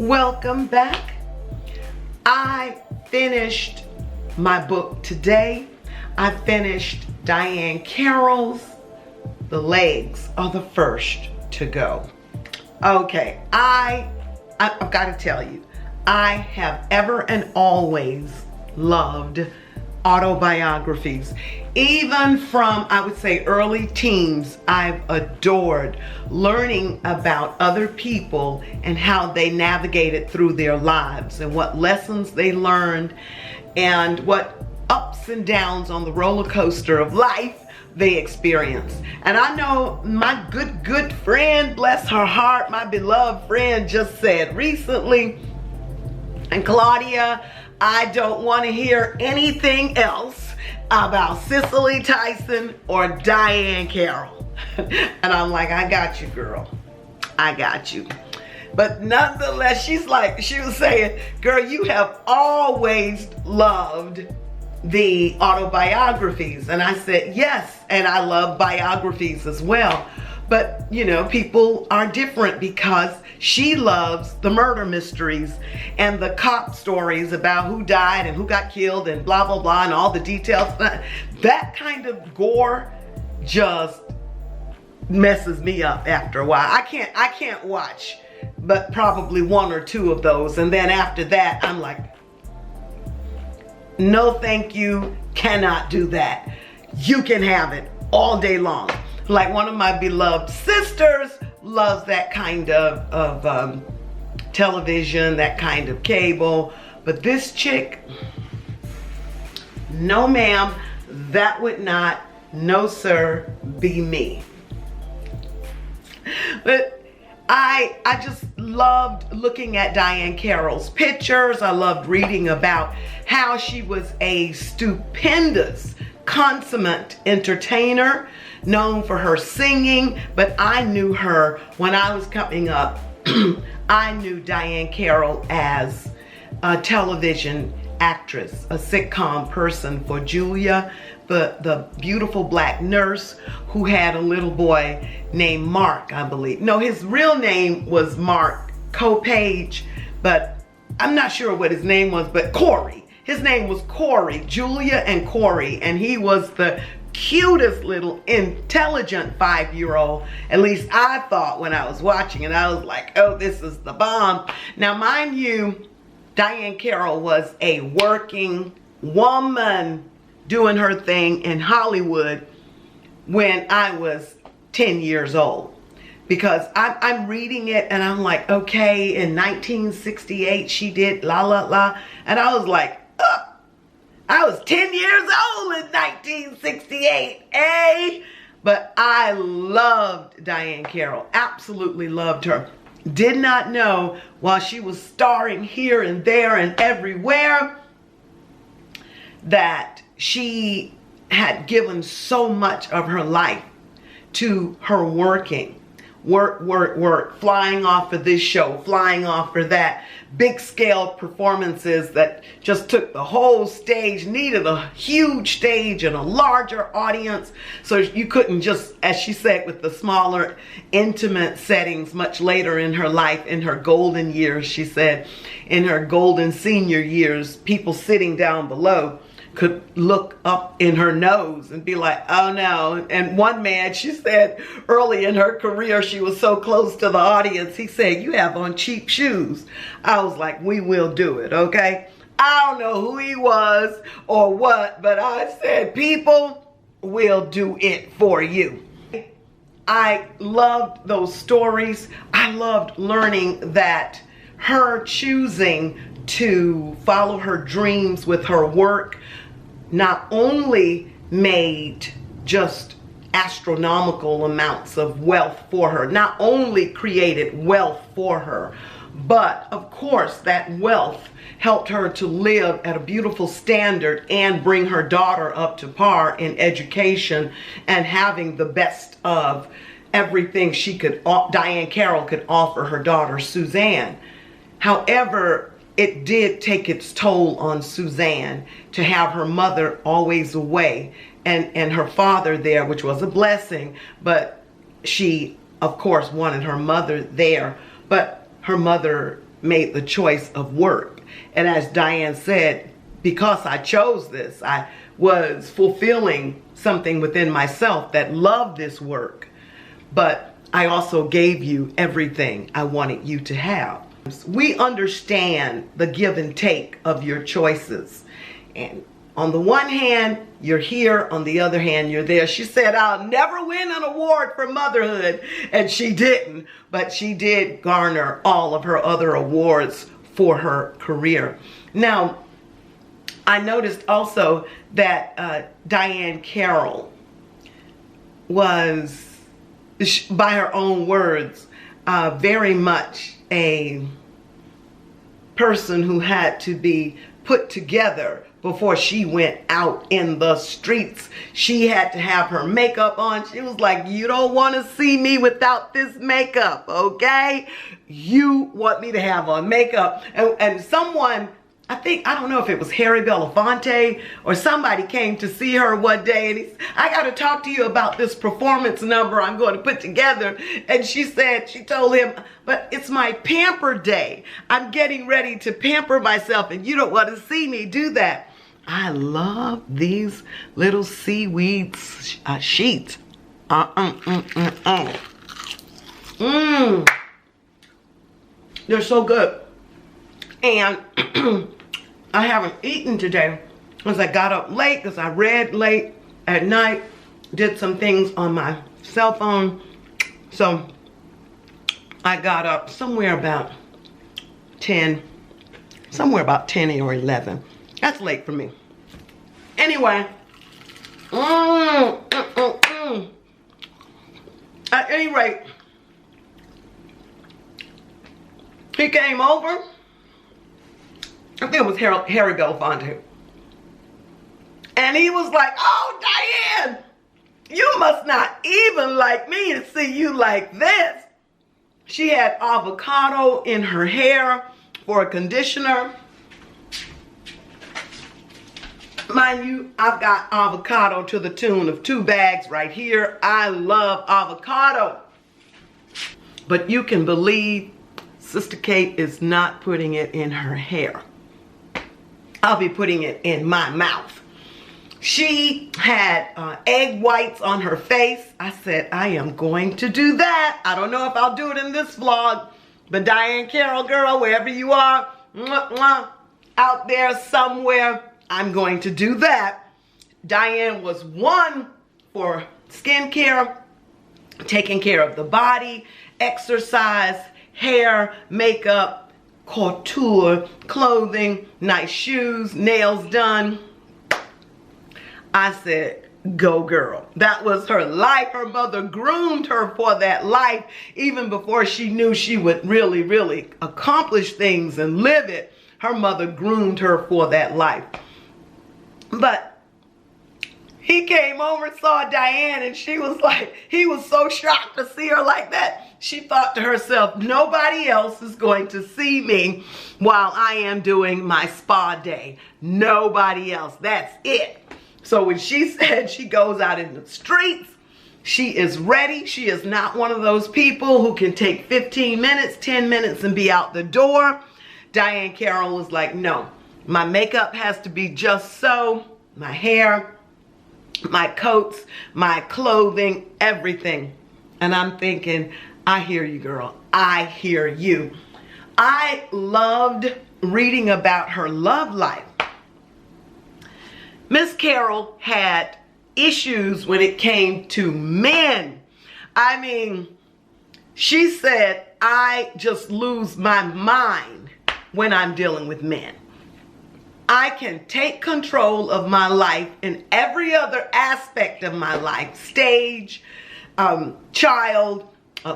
Welcome back. I finished my book today. I finished Diahann Carroll's The Legs Are the First to Go. Okay, I've got to tell you, I have ever and always loved autobiographies. Even from, I would say, early teens, I've adored learning about other people and how they navigated through their lives and what lessons they learned and what ups and downs on the roller coaster of life they experienced. And I know my good friend, bless her heart, my beloved friend just said recently, and Claudia, I don't want to hear anything else about Cicely Tyson or Diahann Carroll. And I'm like, I got you, girl. I got you. But nonetheless, she was saying, girl, you have always loved the autobiographies. And I said, yes, and I love biographies as well. But, you know, people are different because she loves the murder mysteries and the cop stories about who died and who got killed and blah, blah, blah, and all the details. That kind of gore just messes me up after a while. I can't watch but probably one or two of those. And then after that, I'm like, no, thank you, cannot do that. You can have it all day long. Like one of my beloved sisters loves that kind of television, that kind of cable. But this chick, no ma'am, that would not, no sir, be me. But I just loved looking at Diahann Carroll's pictures. I loved reading about how she was a stupendous, consummate entertainer, known for her singing, but I knew her when I was coming up. I knew Diahann Carroll as a television actress, a sitcom person for Julia, the beautiful black nurse who had a little boy named Mark, I believe. No, his real name was Mark Copage, but I'm not sure what his name was, but Corey. His name was Corey, Julia and Corey, and he was the cutest little intelligent 5-year-old. At least I thought when I was watching it. I was like, oh, this is the bomb. Now, mind you, Diahann Carroll was a working woman doing her thing in Hollywood when I was 10 years old. Because I'm reading it and I'm like, okay, in 1968 she did la la la. And I was like, I was 10 years old in 1968, eh? But I loved Diahann Carroll, absolutely loved her. Did not know while she was starring here and there and everywhere that she had given so much of her life to her working. Work, flying off for this show, flying off for that. Big scale performances that just took the whole stage, needed a huge stage and a larger audience. So you couldn't just, as she said, with the smaller, intimate settings much later in her life, in her golden years, she said, in her golden senior years, people sitting down below could look up in her nose and be like, oh no. And one man, she said early in her career, she was so close to the audience, he said, you have on cheap shoes. I was like, we will do it, okay? I don't know who he was or what, but I said, people will do it for you. I loved those stories. I loved learning that her choosing to follow her dreams with her work not only made just astronomical amounts of wealth for her, not only created wealth for her, but of course that wealth helped her to live at a beautiful standard and bring her daughter up to par in education and having the best of everything she could, Diahann Carroll could offer her daughter Suzanne. However, it did take its toll on Suzanne to have her mother always away and her father there, which was a blessing, but she, of course, wanted her mother there. But her mother made the choice of work. And as Diahann said, because I chose this, I was fulfilling something within myself that loved this work. But I also gave you everything I wanted you to have. We understand the give and take of your choices. And on the one hand, you're here. On the other hand, you're there. She said, I'll never win an award for motherhood. And she didn't. But she did garner all of her other awards for her career. Now, I noticed also that Diahann Carroll was, by her own words, very much a person who had to be put together before she went out in the streets. She had to have her makeup on. She was like, you don't want to see me without this makeup, okay? You want me to have on makeup. And someone, I don't know if it was Harry Belafonte or somebody came to see her one day and I got to talk to you about this performance number I'm going to put together. And she told him, but it's my pamper day. I'm getting ready to pamper myself and you don't want to see me do that. I love these little seaweed sheets. They're so good. And I haven't eaten today because I got up late, because I read late at night, did some things on my cell phone. So I got up somewhere about 10 or 11. That's late for me. Anyway, at any rate, he came over. I think it was Harry Belafonte. And he was like, oh, Diahann, you must not even like me to see you like this. She had avocado in her hair for a conditioner. Mind you, I've got avocado to the tune of 2 bags right here. I love avocado. But you can believe Sister Kate is not putting it in her hair. I'll be putting it in my mouth. She had egg whites on her face. I said, I am going to do that. I don't know if I'll do it in this vlog, but Diahann Carroll, girl, wherever you are, out there somewhere, I'm going to do that. Diahann was one for skincare, taking care of the body, exercise, hair, makeup, couture, clothing, nice shoes, nails done. I said, go girl. That was her life. Her mother groomed her for that life even before she knew she would really, really accomplish things and live it. Her mother groomed her for that life. But he came over and saw Diahann and she was like, he was so shocked to see her like that. She thought to herself, nobody else is going to see me while I am doing my spa day. Nobody else. That's it. So when she said she goes out in the streets, she is ready. She is not one of those people who can take 15 minutes, 10 minutes and be out the door. Diahann Carroll was like, no, my makeup has to be just so, my hair, my coats, my clothing, everything. And I'm thinking, I hear you, girl. I hear you. I loved reading about her love life. Miss Carroll had issues when it came to men. I mean, she said, I just lose my mind when I'm dealing with men. I can take control of my life in every other aspect of my life. Stage, child.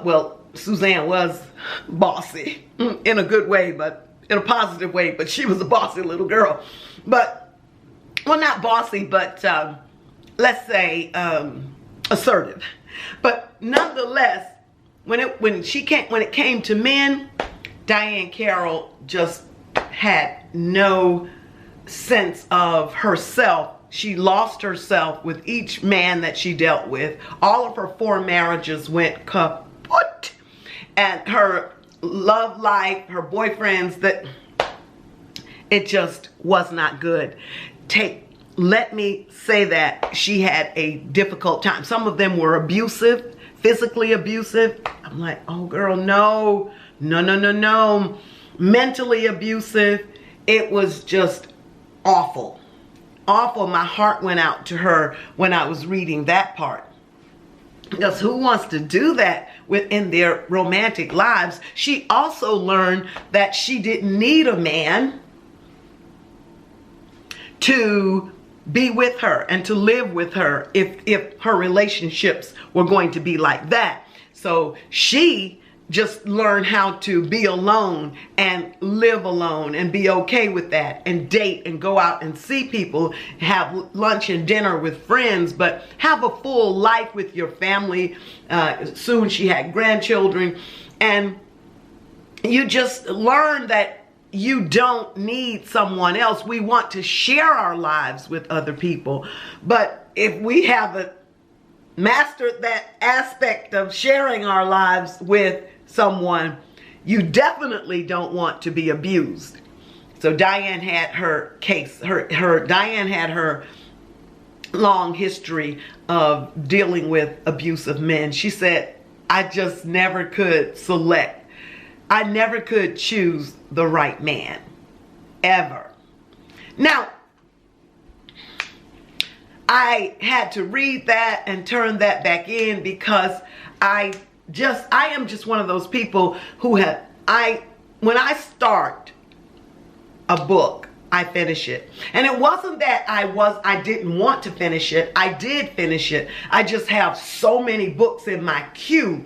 Well, Suzanne was bossy in a good way, but in a positive way. But she was a bossy little girl. But, well, not bossy, but let's say assertive. But nonetheless, when it came to men, Diahann Carroll just had no sense of herself. She lost herself with each man that she dealt with. All of her 4 marriages went kaput. And her love life, her boyfriends, that it just was not good. Let me say that she had a difficult time. Some of them were abusive, physically abusive. I'm like, oh girl, no, no, no, no, no. Mentally abusive. It was just awful. Awful. My heart went out to her when I was reading that part. Because who wants to do that within their romantic lives? She also learned that she didn't need a man to be with her and to live with her if her relationships were going to be like that. So she just learned how to be alone and live alone and be okay with that, and date and go out and see people, have lunch and dinner with friends, but have a full life with your family. Soon she had grandchildren, and you just learn that you don't need someone else. We want to share our lives with other people. But if we haven't mastered that aspect of sharing our lives with someone, you definitely don't want to be abused. So Diahann had her case. Diahann had her long history of dealing with abusive men. She said, I just never could select. I never could choose the right man, ever. Now, I had to read that and turn that back in because I am just one of those people who when I start a book, I finish it. And it wasn't that I didn't want to finish it. I did finish it. I just have so many books in my queue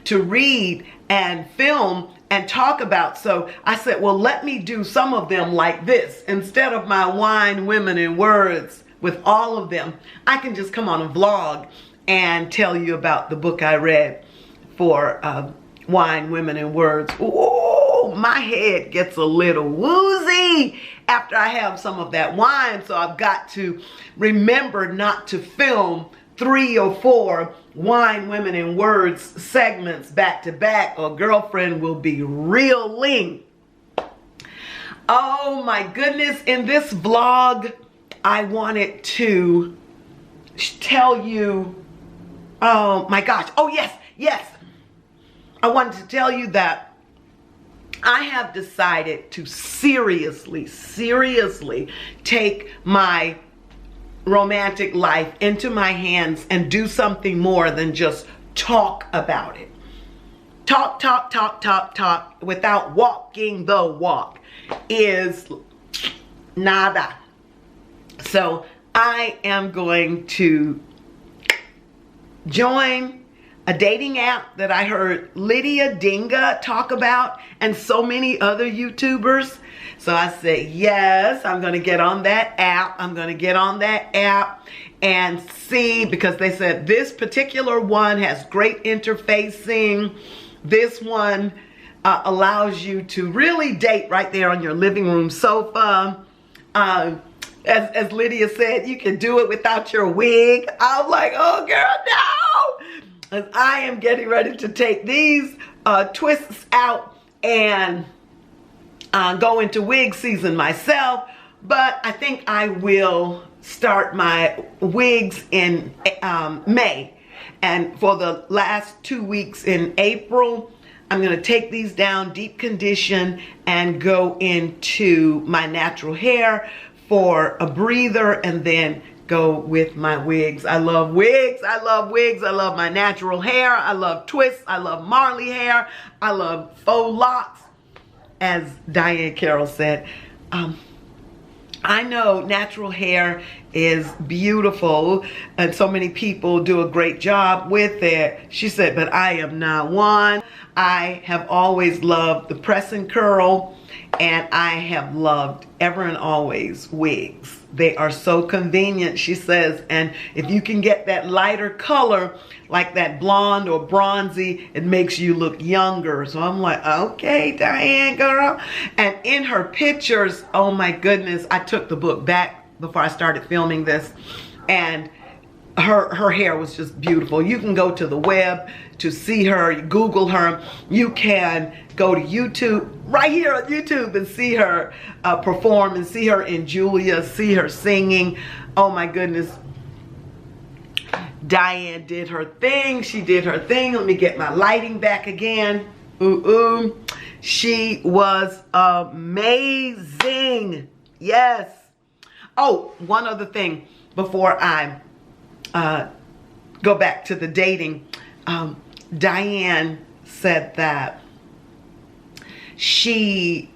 to read and film and talk about. So I said, well, let me do some of them like this. Instead of my Wine, Women, and Words with all of them, I can just come on a vlog and tell you about the book I read for Wine, Women, and Words. Ooh, my head gets a little woozy after I have some of that wine. So I've got to remember not to film 3 or 4 Wine, Women, and Words segments back to back, or girlfriend will be reeling. Oh my goodness, in this vlog, I wanted to tell you, oh my gosh, oh yes. I wanted to tell you that I have decided to seriously take my romantic life into my hands and do something more than just talk about it. Talk without walking the walk is nada. So I am going to join a dating app that I heard Lydia Dinga talk about and so many other YouTubers. So I said, yes, I'm going to get on that app. I'm going to get on that app and see, because they said this particular one has great interfacing. This one allows you to really date right there on your living room sofa. As Lydia said, you can do it without your wig. I'm like, oh girl, no. And I am getting ready to take these twists out and go into wig season myself. But I think I will start my wigs in May. And for the last 2 weeks in April, I'm going to take these down, deep condition, and go into my natural hair for a breather, and then go with my wigs. I love wigs. I love wigs. I love my natural hair. I love twists. I love Marley hair. I love faux locks. As Diahann Carroll said, I know natural hair is beautiful and so many people do a great job with it. She said, but I am not one. I have always loved the press and curl, and I have loved ever and always wigs. They are so convenient, she says, and if you can get that lighter color, like that blonde or bronzy, it makes you look younger. So I'm like, okay, Diahann girl. And in her pictures, oh my goodness, I took the book back before I started filming this, and her hair was just beautiful. You can go to the web to see her, Google her. You can go to YouTube, right here on YouTube, and see her perform, and see her in Julia, see her singing. Oh my goodness. Diahann did her thing. She did her thing. Let me get my lighting back again. Ooh, ooh. She was amazing. Yes. Oh, one other thing before I go back to the dating. Diahann said that she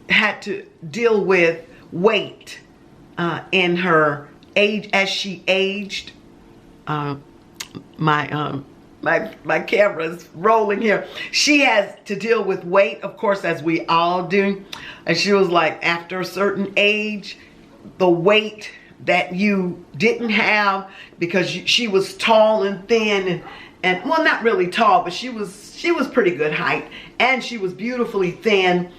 had to deal with weight in her age as she aged. My camera is rolling here. She has to deal with weight, of course, as we all do. And she was like, after a certain age, the weight that you didn't have, because she was tall and thin, and well, not really tall, but she was pretty good height, and she was beautifully thin,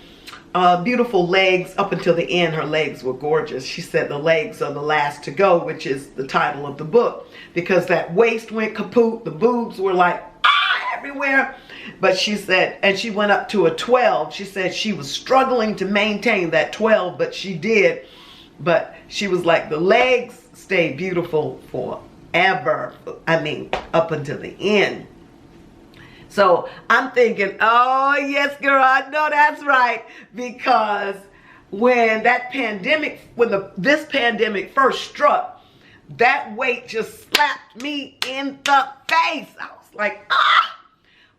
beautiful legs up until the end. Her legs were gorgeous. She said the legs are the last to go, which is the title of the book, because that waist went kaput, the boobs were like everywhere. But she said, and she went up to a 12. She said she was struggling to maintain that 12, but she did. But she was like, the legs stayed beautiful forever. I mean, up until the end. So I'm thinking, oh yes, girl, I know that's right. Because when that pandemic, this pandemic first struck, that weight just slapped me in the face. I was like, ah!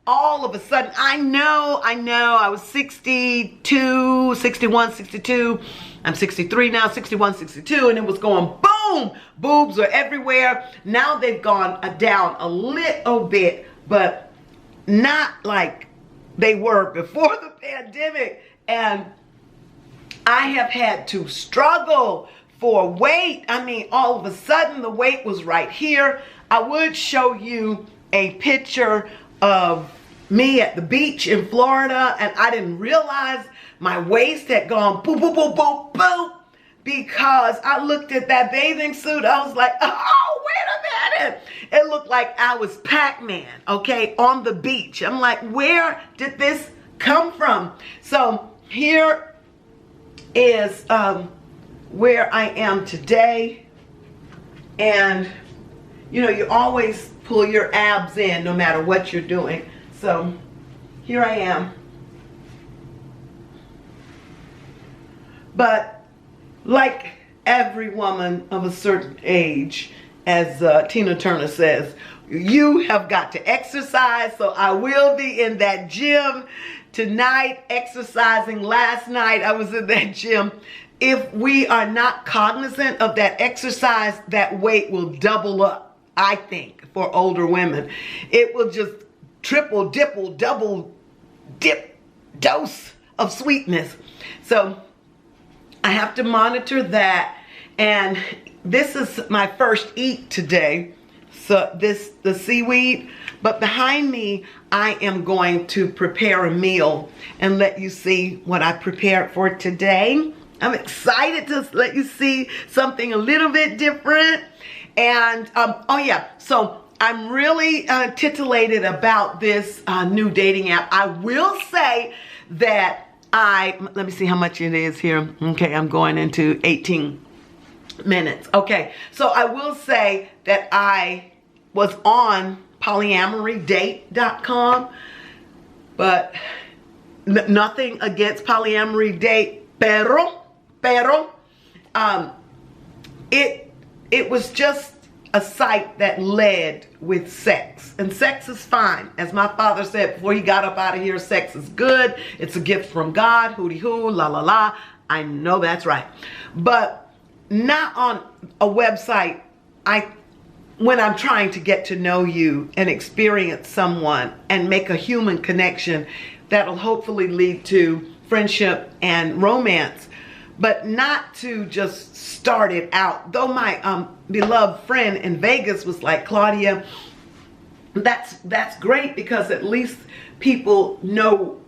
All of a sudden, I know, I was 62, 61, 62. I'm 63 now, 61, 62, and it was going boom. Boobs are everywhere. Now they've gone down a little bit, but not like they were before the pandemic. And I have had to struggle for weight. I mean, all of a sudden, the weight was right here. I would show you a picture of me at the beach in Florida, and I didn't realize my waist had gone boop, boop, boop, boop, boop, because I looked at that bathing suit. I was like, oh, wait a minute. It looked like I was Pac-Man, okay, on the beach. I'm like, where did this come from? So here is where I am today. And, you know, you always pull your abs in no matter what you're doing. So here I am. But like every woman of a certain age, as Tina Turner says, you have got to exercise. So I will be in that gym tonight, exercising. Last night I was in that gym. If we are not cognizant of that exercise, that weight will double up, I think, for older women. It will just triple, dipple, double dip dose of sweetness. So I have to monitor that. And this is my first eat today. So the seaweed, but behind me, I am going to prepare a meal and let you see what I prepared for today. I'm excited to let you see something a little bit different. And oh yeah, so I'm really titillated about this new dating app. I will say that let me see how much it is here. Okay, I'm going into 18 minutes. Okay, so I will say that I was on polyamory.date.com, but nothing against polyamory date, pero it was just a site that led with sex, and sex is fine. As my father said before he got up out of here, sex is good. It's a gift from God, hooty hoo, la la la. I know that's right, but not on a website. When I'm trying to get to know you and experience someone and make a human connection that'll hopefully lead to friendship and romance, but not to just start it out. Though my beloved friend in Vegas was like, Claudia, that's great, because at least people know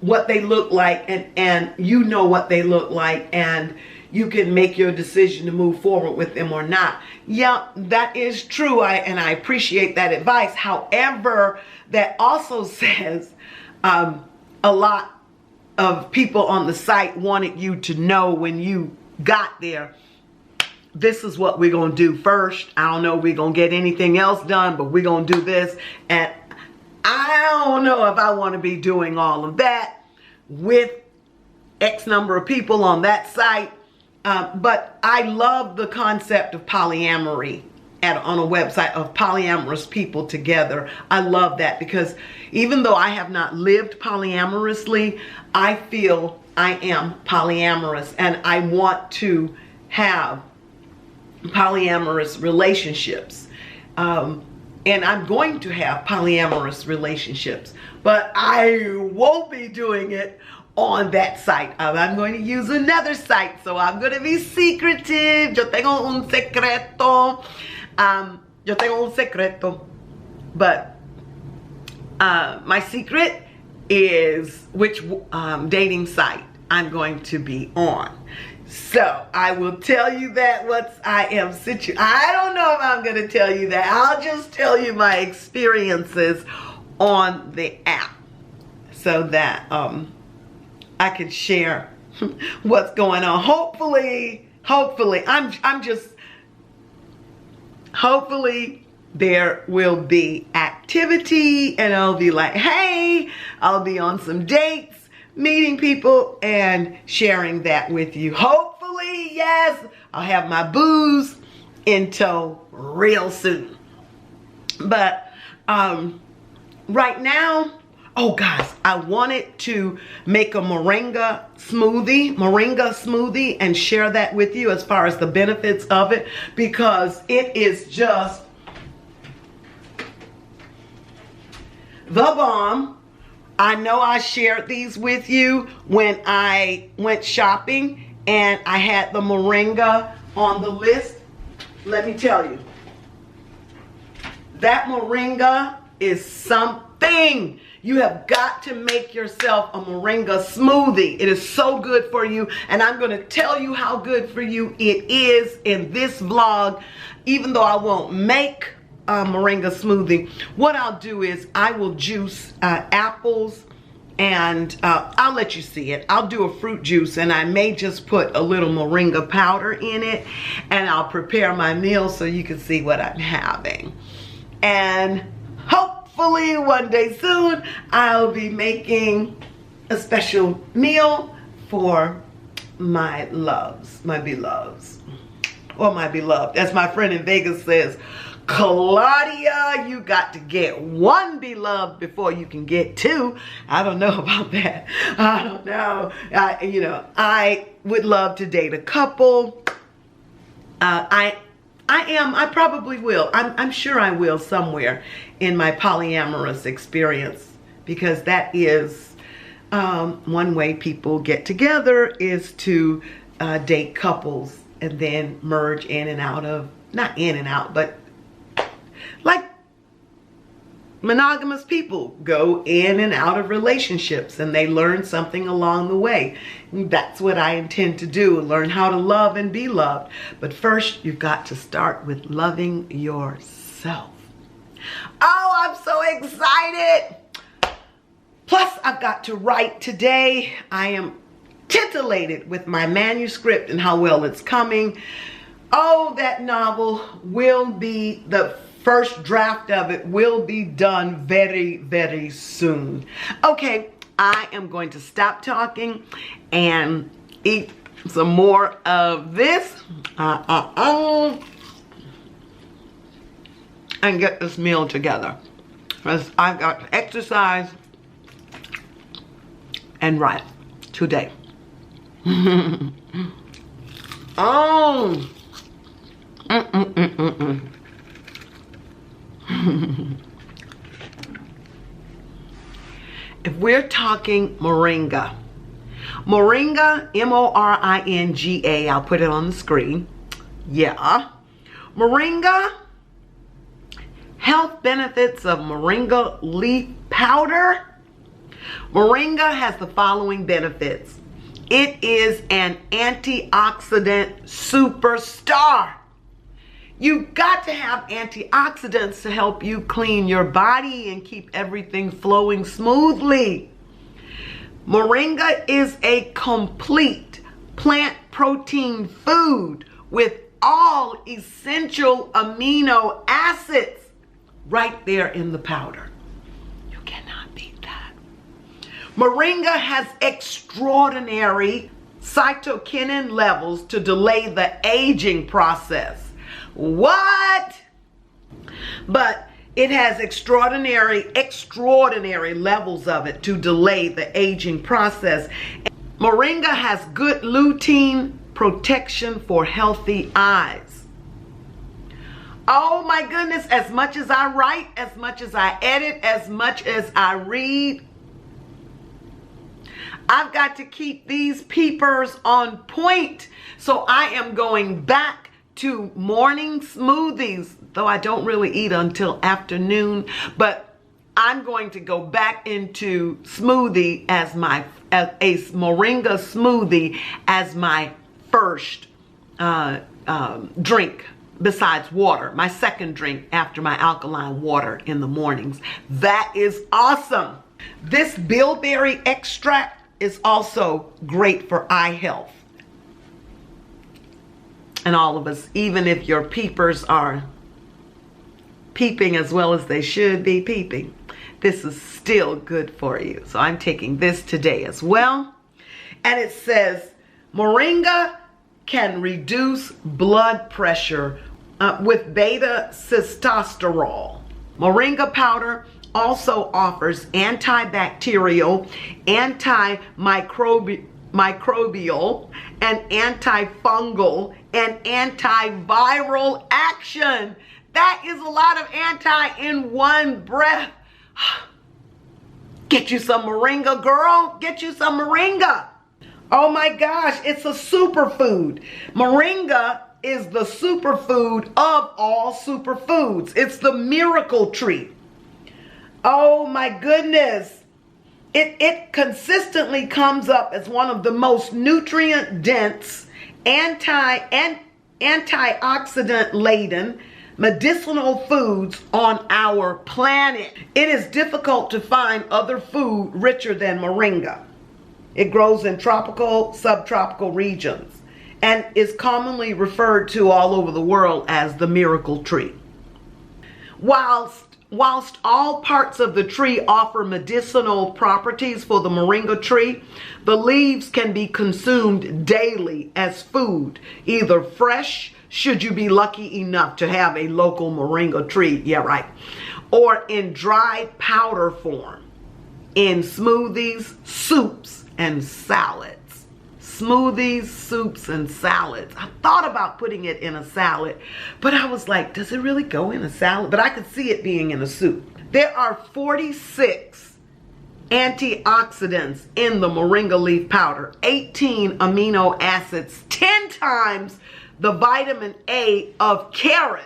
what they look like, and you know what they look like, and you can make your decision to move forward with them or not. Yeah, that is true. And I appreciate that advice. However, that also says a lot of people on the site wanted you to know when you got there, this is what we're going to do first. I don't know if we're going to get anything else done, but we're going to do this. And I don't know if I want to be doing all of that with X number of people on that site. But I love the concept of polyamory on a website, of polyamorous people together. I love that, because even though I have not lived polyamorously, I feel I am polyamorous, and I want to have polyamorous relationships. And I'm going to have polyamorous relationships, but I won't be doing it on that site. I'm going to use another site, so I'm going to be secretive. Yo tengo un secreto. Yo tengo un secreto. But my secret is which dating site I'm going to be on. So I will tell you that once I am situated. I don't know if I'm going to tell you that. I'll just tell you my experiences on the app, so that I can share what's going on. Hopefully there will be activity, and I'll be like, hey, I'll be on some dates, meeting people, and sharing that with you. Hopefully, yes, I'll have my booze in tow real soon. But right now, oh guys, I wanted to make a moringa smoothie and share that with you as far as the benefits of it, because it is just the bomb. I know I shared these with you when I went shopping and I had the moringa on the list. Let me tell you, that moringa is something. You have got to make yourself a moringa smoothie. It is so good for you, and I'm going to tell you how good for you it is in this vlog. Even though I won't make a moringa smoothie, what I'll do is I will juice apples, and I'll let you see it. I'll do a fruit juice, and I may just put a little moringa powder in it, and I'll prepare my meal so you can see what I'm having. And hopefully one day soon, I'll be making a special meal for my loves, my beloveds, or my beloved. As my friend in Vegas says, Claudia, you got to get one beloved before you can get two. I don't know about that. I don't know. I would love to date a couple. I probably will. I'm sure I will somewhere in my polyamorous experience, because that is one way people get together, is to date couples and then merge in and out of, not in and out, but like monogamous people go in and out of relationships, and they learn something along the way. That's what I intend to do, learn how to love and be loved. But first, you've got to start with loving yourself. Oh, I'm so excited. Plus, I've got to write today. I am titillated with my manuscript and how well it's coming. Oh, that novel will be, the first draft of it will be done very, very soon. Okay, I am going to stop talking and eat some more of this and get this meal together, because I've got to exercise and write today. Oh. If we're talking moringa, M-O-R-I-N-G-A, I'll put it on the screen. Yeah. Moringa, health benefits of moringa leaf powder. Moringa has the following benefits: It is an antioxidant superstar. You've got to have antioxidants to help you clean your body and keep everything flowing smoothly. Moringa is a complete plant protein food with all essential amino acids right there in the powder. You cannot beat that. Moringa has extraordinary cytokinin levels to delay the aging process. What? But it has extraordinary levels of it to delay the aging process. Moringa has good lutein protection for healthy eyes. Oh my goodness, as much as I write, as much as I edit, as much as I read, I've got to keep these peepers on point. So I am going back to morning smoothies, though I don't really eat until afternoon, but I'm going to go back into smoothie as a moringa smoothie as my first drink besides water, my second drink after my alkaline water in the mornings. That is awesome. This bilberry extract is also great for eye health. And all of us, even if your peepers are peeping as well as they should be peeping, this is still good for you. So I'm taking this today as well. And it says, moringa can reduce blood pressure with beta sitosterol. Moringa powder also offers antibacterial, antimicrobial, and antifungal and antiviral action. That is a lot of anti in one breath. Get you some moringa, girl. Get you some moringa. Oh my gosh, it's a superfood. Moringa is the superfood of all superfoods. It's the miracle tree. Oh my goodness. It consistently comes up as one of the most nutrient-dense, antioxidant-laden medicinal foods on our planet. It is difficult to find other food richer than moringa. It grows in tropical, subtropical regions and is commonly referred to all over the world as the miracle tree. Whilst all parts of the tree offer medicinal properties for the moringa tree, the leaves can be consumed daily as food, either fresh, should you be lucky enough to have a local moringa tree, yeah right, or in dried powder form, in smoothies, soups, and salads. Smoothies, soups, and salads. I thought about putting it in a salad, but I was like, does it really go in a salad? But I could see it being in a soup. There are 46 antioxidants in the moringa leaf powder, 18 amino acids, 10 times the vitamin A of carrots.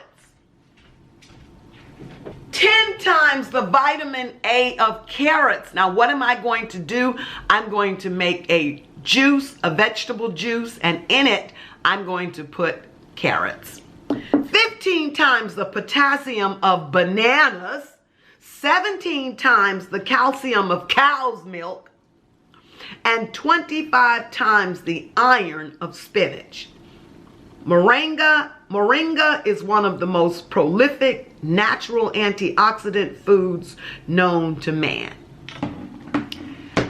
10 times the vitamin A of carrots. Now, what am I going to do? I'm going to make a juice, a vegetable juice, and in it, I'm going to put carrots. 15 times the potassium of bananas, 17 times the calcium of cow's milk, and 25 times the iron of spinach. Moringa is one of the most prolific natural antioxidant foods known to man.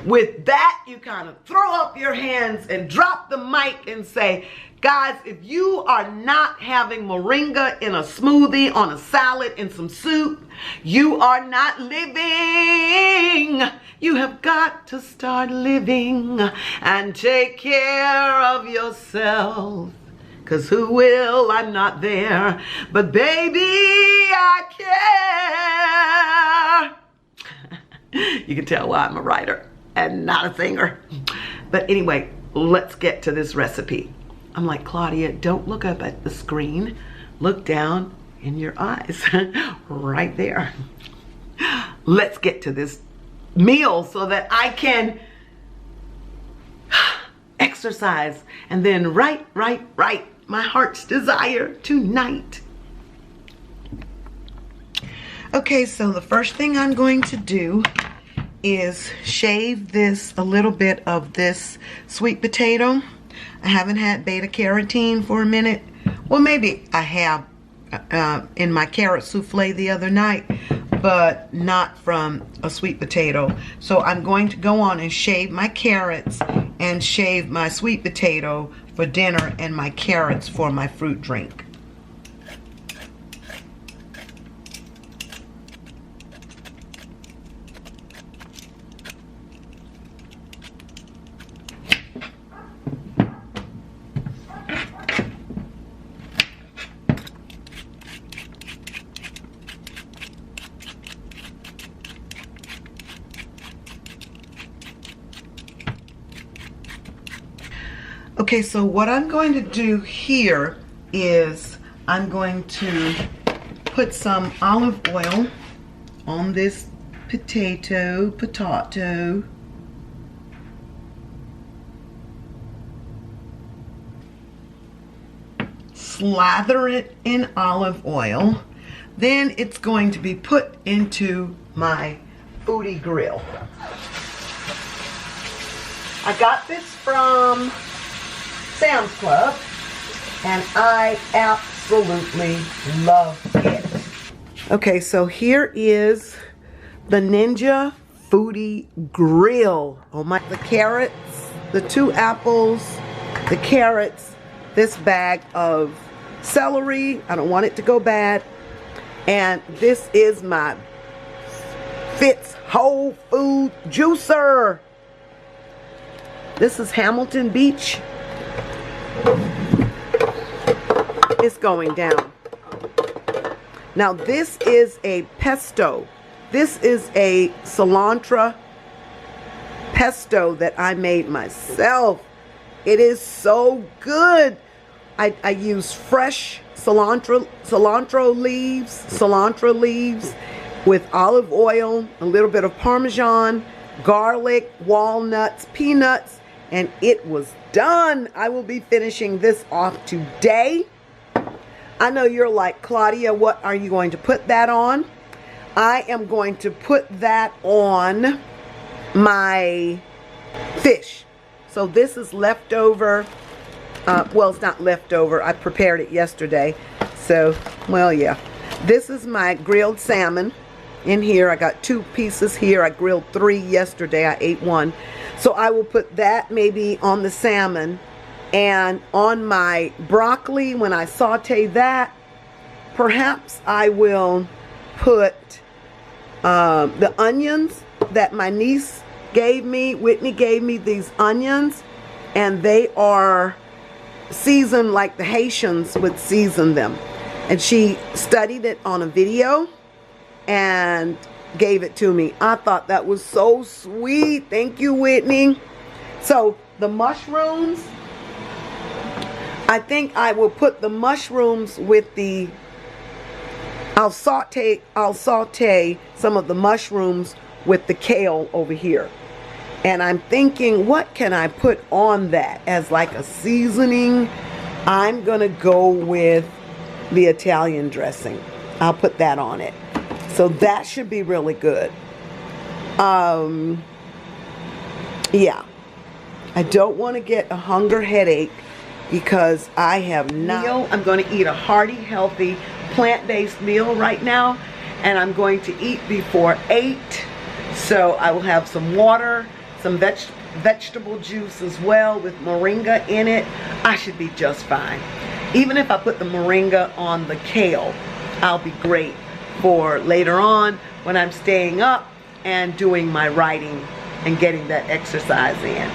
With that, you kind of throw up your hands and drop the mic and say, guys, if you are not having moringa in a smoothie, on a salad, in some soup, you are not living. You have got to start living and take care of yourself. Because who will? I'm not there. But baby, I care. You can tell why I'm a writer and not a singer. But anyway, let's get to this recipe. I'm like, Claudia, don't look up at the screen. Look down in your eyes. Right there. Let's get to this meal so that I can exercise, and then write my heart's desire tonight. Okay, so the first thing I'm going to do is shave a little bit of this sweet potato. I haven't had beta carotene for a minute. Well, maybe I have in my carrot souffle the other night, but not from a sweet potato. So I'm going to go on and shave my carrots and shave my sweet potato for dinner and my carrots for my fruit drink. Okay, so what I'm going to do here is I'm going to put some olive oil on this potato. Slather it in olive oil. Then it's going to be put into my foodie grill. I got this from Sam's Club, and I absolutely love it. Okay, so here is the Ninja Foodie Grill. Oh my, the carrots, the 2 apples, the carrots, this bag of celery, I don't want it to go bad, and this is my Fitz Whole Food Juicer. This is Hamilton Beach. It's going down. Now this is a pesto. This is a cilantro pesto that I made myself. It is so good. I use fresh cilantro leaves with olive oil, a little bit of Parmesan, garlic, walnuts, peanuts, and it was done. I will be finishing this off today. I know you're like, Claudia, what are you going to put that on? I am going to put that on my fish. So this is leftover. Well, it's not leftover. I prepared it yesterday. So, well, yeah. This is my grilled salmon in here. I got 2 pieces here. I grilled 3 yesterday. I ate 1. So I will put that maybe on the salmon, and on my broccoli, when I saute that, perhaps I will put the onions that my niece gave me. Whitney gave me these onions, and they are seasoned like the Haitians would season them. And she studied it on a video and gave it to me. I thought that was so sweet. Thank you, Whitney. So the mushrooms, I think I will put the mushrooms with the, I'll saute some of the mushrooms with the kale over here. And I'm thinking, what can I put on that as like a seasoning? I'm gonna go with the Italian dressing. I'll put that on it. So that should be really good. Yeah. I don't want to get a hunger headache because I have not. I'm going to eat a hearty, healthy, plant-based meal right now. And I'm going to eat before 8. So I will have some water, some vegetable juice as well with moringa in it. I should be just fine. Even if I put the moringa on the kale, I'll be great for later on when I'm staying up and doing my writing and getting that exercise in.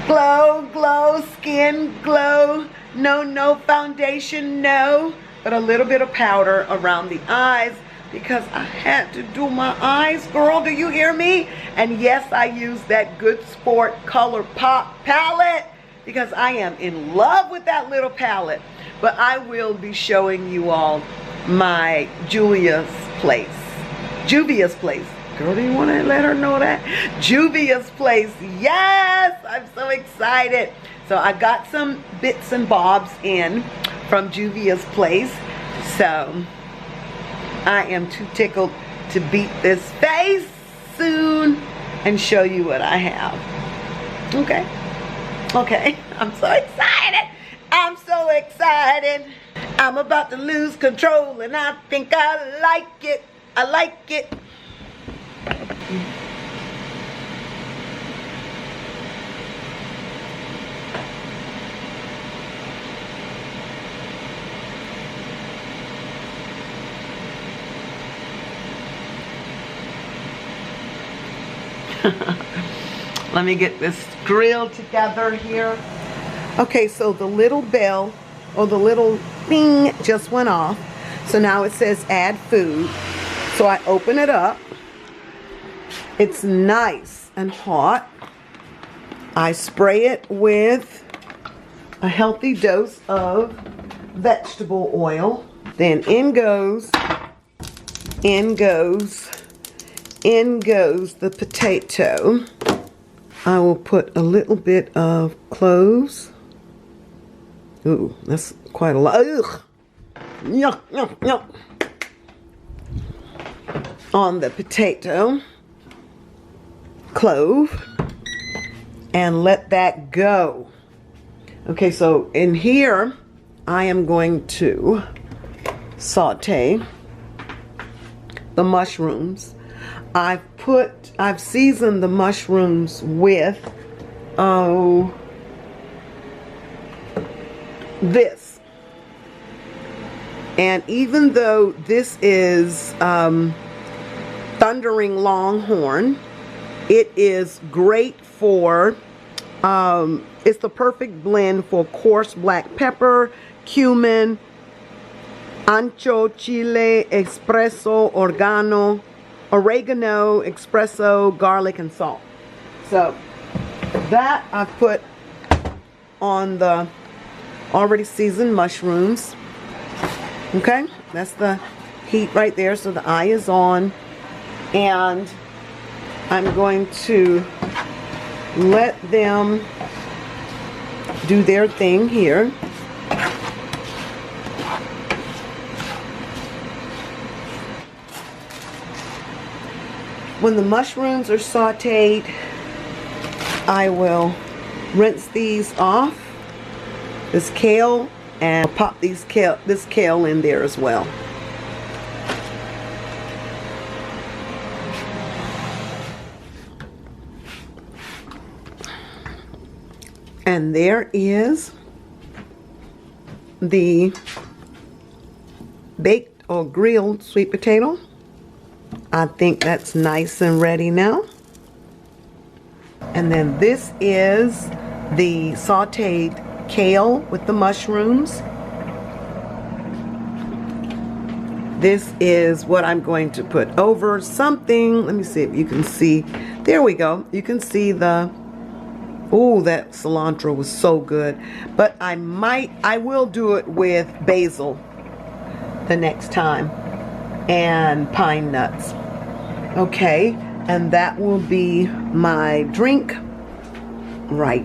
Glow, glow, skin glow. No foundation, no. But a little bit of powder around the eyes because I had to do my eyes, girl. Do you hear me? And yes, I use that Good Sport Color Pop palette because I am in love with that little palette. But I will be showing you all my Juvia's Place. Girl, do you want to let her know that? Juvia's Place. Yes, I'm so excited. So I got some bits and bobs in from Juvia's place. So I am too tickled to beat this face soon and show you what I have. Okay. Okay. I'm so excited. I'm so excited. I'm about to lose control and I think I like it. I like it. Let me get this grill together here. Okay, so the little bell or the little ping just went off. So now it says add food. So I open it up. It's nice and hot. I spray it with a healthy dose of vegetable oil. Then in goes the potato. I will put a little bit of cloves. Ooh, that's quite a lot. Ugh. Yuck, yuck, yuck. On the potato, clove, and let that go. Okay, so in here, I am going to saute the mushrooms. I've seasoned the mushrooms with, this. And even though this is Thundering Longhorn, it is great for, it's the perfect blend for coarse black pepper, cumin, ancho, chile, oregano, espresso, garlic, and salt. So that I put on the already seasoned mushrooms. Okay, that's the heat right there. So the eye is on, and I'm going to let them do their thing here. When the mushrooms are sauteed, I will rinse these off, this kale, and pop this kale in there as well. And there is the baked or grilled sweet potato. I think that's nice and ready now. And then this is the sauteed kale with the mushrooms. This is what I'm going to put over something. Let me see if you can see. There we go. You can see the, oh, that cilantro was so good. But I will do it with basil the next time, and pine nuts. Okay, and that will be my drink right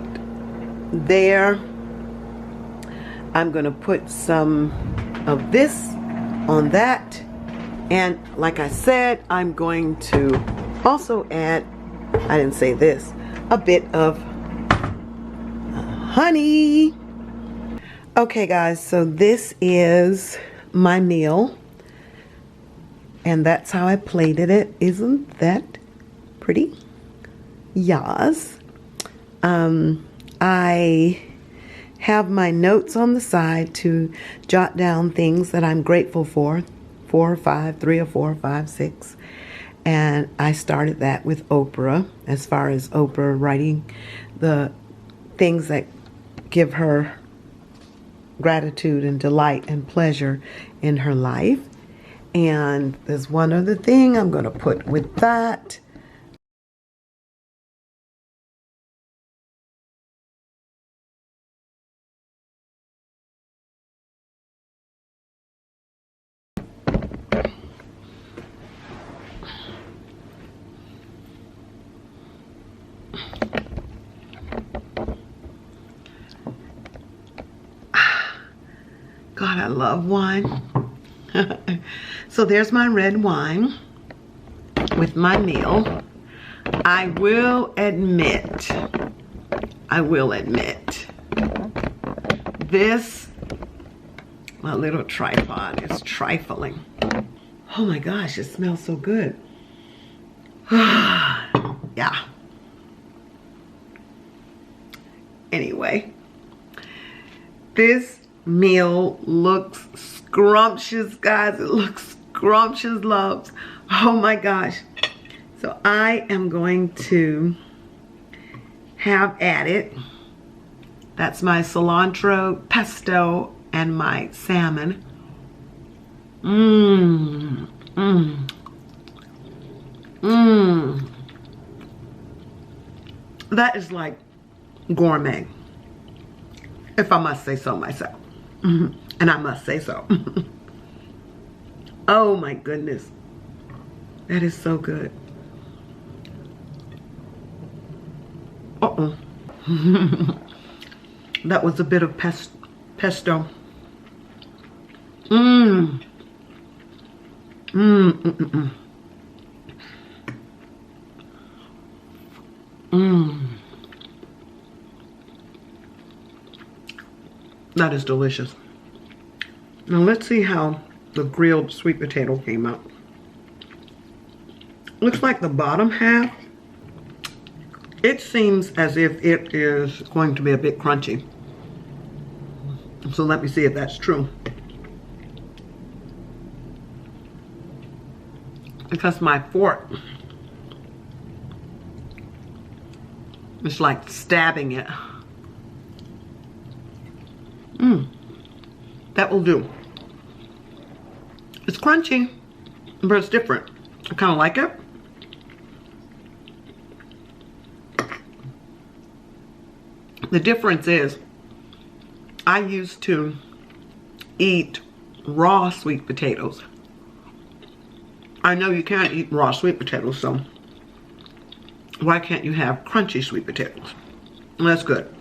there. I'm gonna put some of this on that, and like I said, I'm going to also add, I didn't say this, a bit of honey. Okay guys, so this is my meal, and that's how I plated it. Isn't that pretty? Yes. I have my notes on the side to jot down things that I'm grateful for. 4 or 5, 3 or 4 or 5, 6. And I started that with Oprah, as far as Oprah writing the things that give her gratitude and delight and pleasure in her life. And there's one other thing I'm going to put with that. God, I love wine. So there's my red wine with my meal. I will admit, this, my little tripod is trifling. Oh my gosh, it smells so good. Yeah. Anyway, this meal looks scrumptious, guys. It looks scrumptious, loves. Oh my gosh. So I am going to have at it. That's my cilantro pesto and my salmon. That is like gourmet, if I must say so myself. And I must say so. Oh my goodness. That is so good. Uh-oh. That was a bit of pesto. That is delicious. Now let's see how the grilled sweet potato came out. Looks like the bottom half, it seems as if it is going to be a bit crunchy. So let me see if that's true. Because my fork is like stabbing it. That will do. It's crunchy, but it's different. I kind of like it. The difference is, I used to eat raw sweet potatoes. I know you can't eat raw sweet potatoes, so why can't you have crunchy sweet potatoes? That's good.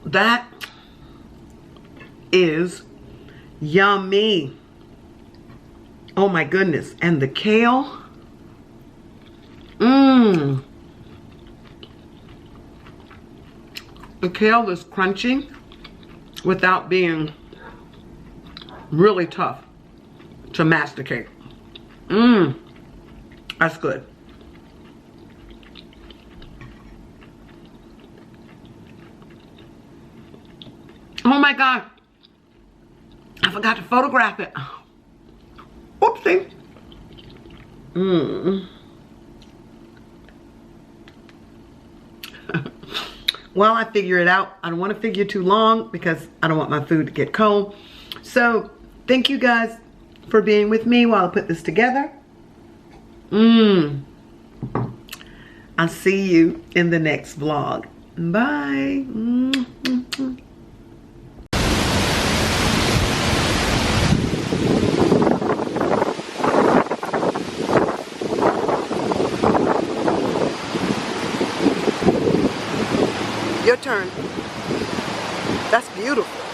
That is yummy. Oh my goodness. And the kale. The kale is crunchy without being really tough to masticate. That's good. Oh my God. I forgot to photograph it. Oopsie. Well, I figure it out. I don't want to figure too long because I don't want my food to get cold. So thank you guys for being with me while I put this together. I'll see you in the next vlog. Bye. Your turn. That's beautiful.